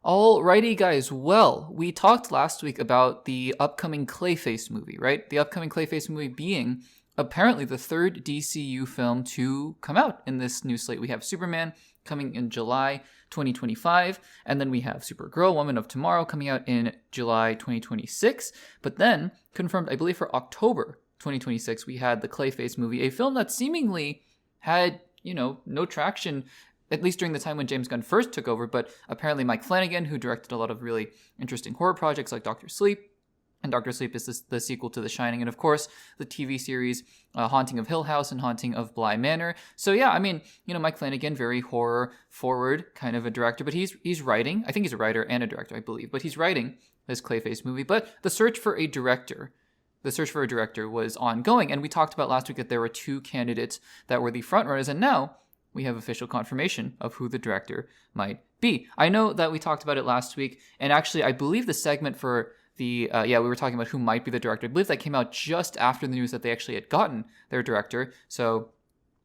Alrighty, guys. Well, we talked last week about the upcoming Clayface movie, right? The upcoming Clayface movie being apparently the third DCU film to come out in this new slate. We have Superman coming in July 2025, and then we have Supergirl, Woman of Tomorrow, coming out in July 2026. But then, confirmed, I believe, for October 2026, we had the Clayface movie, a film that seemingly had, no traction, at least during the time when James Gunn first took over, but apparently Mike Flanagan, who directed a lot of really interesting horror projects like Dr. Sleep, and Dr. Sleep is the sequel to The Shining, and of course, the TV series Haunting of Hill House and Haunting of Bly Manor. So yeah, Mike Flanagan, very horror-forward kind of a director, but he's writing, I think he's a writer and a director, I believe, but he's writing this Clayface movie. But the search for a director was ongoing, and we talked about last week that there were two candidates that were the frontrunners, and now we have official confirmation of who the director might be. I know that we talked about it last week, and actually, I believe the segment for we were talking about who might be the director. I believe that came out just after the news that they actually had gotten their director, so,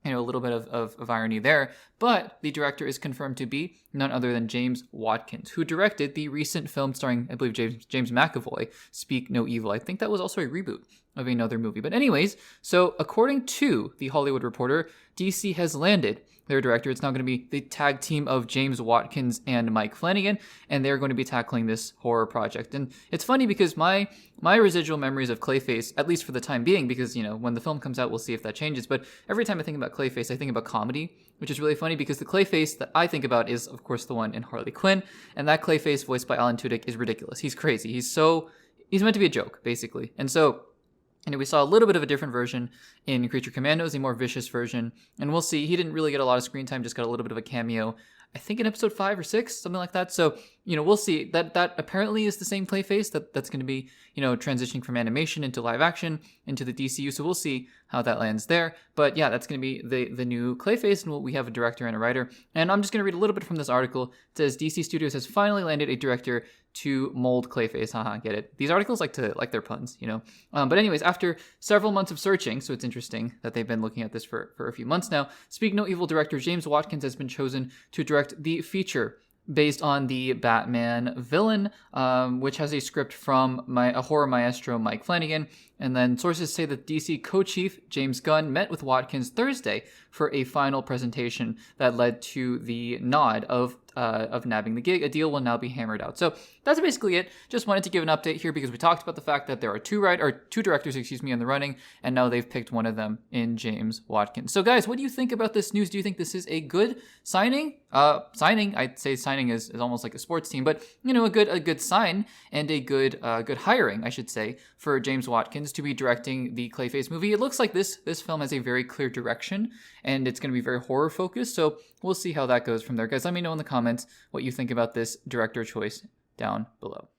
a little bit of irony there. But the director is confirmed to be none other than James Watkins, who directed the recent film starring, I believe, James McAvoy, Speak No Evil. I think that was also a reboot of another movie. But anyways, so according to The Hollywood Reporter, DC has landed their director. It's now going to be the tag team of James Watkins and Mike Flanagan, and they're going to be tackling this horror project. And it's funny because my residual memories of Clayface, at least for the time being, because, when the film comes out, we'll see if that changes. But every time I think about Clayface, I think about comedy, which is really funny because the Clayface that I think about is, of course, the one in Harley Quinn. And that Clayface, voiced by Alan Tudyk, is ridiculous. He's crazy. He's meant to be a joke, basically. And so, we saw a little bit of a different version in Creature Commandos, a more vicious version. And we'll see. He didn't really get a lot of screen time, just got a little bit of a cameo, I think in episode 5 or 6, something like that. So, we'll see. That apparently is the same Clayface that's going to be, transitioning from animation into live action into the DCU. So we'll see how that lands there. But yeah, that's going to be the new Clayface, and we have a director and a writer. And I'm just going to read a little bit from this article. It says, DC Studios has finally landed a director to mold Clayface. Haha, get it? These articles like their puns, But anyways, after several months of searching, so it's interesting that they've been looking at this for a few months now, Speak No Evil director James Watkins has been chosen to direct the feature based on the Batman villain, which has a script from a horror maestro, Mike Flanagan. And then sources say that DC co-chief James Gunn met with Watkins Thursday for a final presentation that led to the nod of nabbing the gig. A deal will now be hammered out. So that's basically it. Just wanted to give an update here because we talked about the fact that there are two directors, in the running, and now they've picked one of them in James Watkins. So guys, what do you think about this news? Do you think this is a good signing? I'd say signing is almost like a sports team, but a good sign and a good hiring, I should say, for James Watkins to be directing the Clayface movie. It looks like this film has a very clear direction, and it's going to be very horror focused. So we'll see how that goes from there, guys. Let me know in the comments what you think about this director choice down below.